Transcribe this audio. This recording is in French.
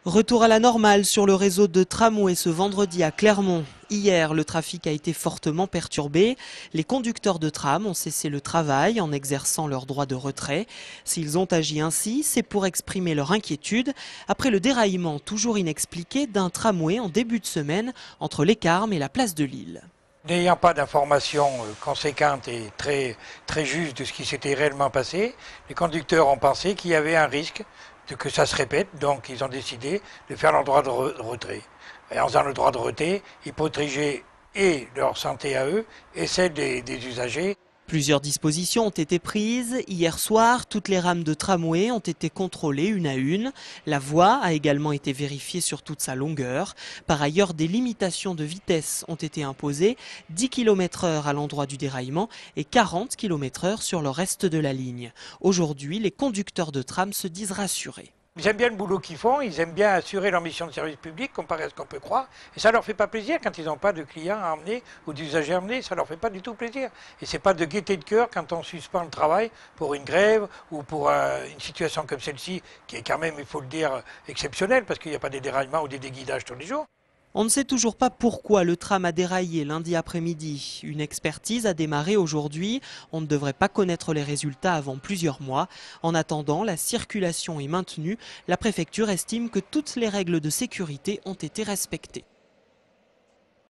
Retour à la normale sur le réseau de tramway ce vendredi à Clermont. Hier, le trafic a été fortement perturbé. Les conducteurs de tram ont cessé le travail en exerçant leur droit de retrait. S'ils ont agi ainsi, c'est pour exprimer leur inquiétude après le déraillement toujours inexpliqué d'un tramway en début de semaine entre les Carmes et la place de Lille. N'ayant pas d'informations conséquentes et très justes de ce qui s'était réellement passé, les conducteurs ont pensé qu'il y avait un risque que ça se répète, donc ils ont décidé de faire leur droit de retrait. Et en faisant le droit de retrait, ils protégeaient et leur santé à eux et celle des usagers. Plusieurs dispositions ont été prises. Hier soir, toutes les rames de tramway ont été contrôlées une à une. La voie a également été vérifiée sur toute sa longueur. Par ailleurs, des limitations de vitesse ont été imposées, 10 km/h à l'endroit du déraillement et 40 km/h sur le reste de la ligne. Aujourd'hui, les conducteurs de tram se disent rassurés. Ils aiment bien le boulot qu'ils font, ils aiment bien assurer leur mission de service public, comparé à ce qu'on peut croire. Et ça leur fait pas plaisir quand ils n'ont pas de clients à emmener ou d'usagers à emmener, ça leur fait pas du tout plaisir. Et c'est pas de gaieté de cœur quand on suspend le travail pour une grève ou pour une situation comme celle-ci, qui est quand même, il faut le dire, exceptionnelle, parce qu'il n'y a pas des déraillements ou des déguidages tous les jours. On ne sait toujours pas pourquoi le tram a déraillé lundi après-midi. Une expertise a démarré aujourd'hui. On ne devrait pas connaître les résultats avant plusieurs mois. En attendant, la circulation est maintenue. La préfecture estime que toutes les règles de sécurité ont été respectées.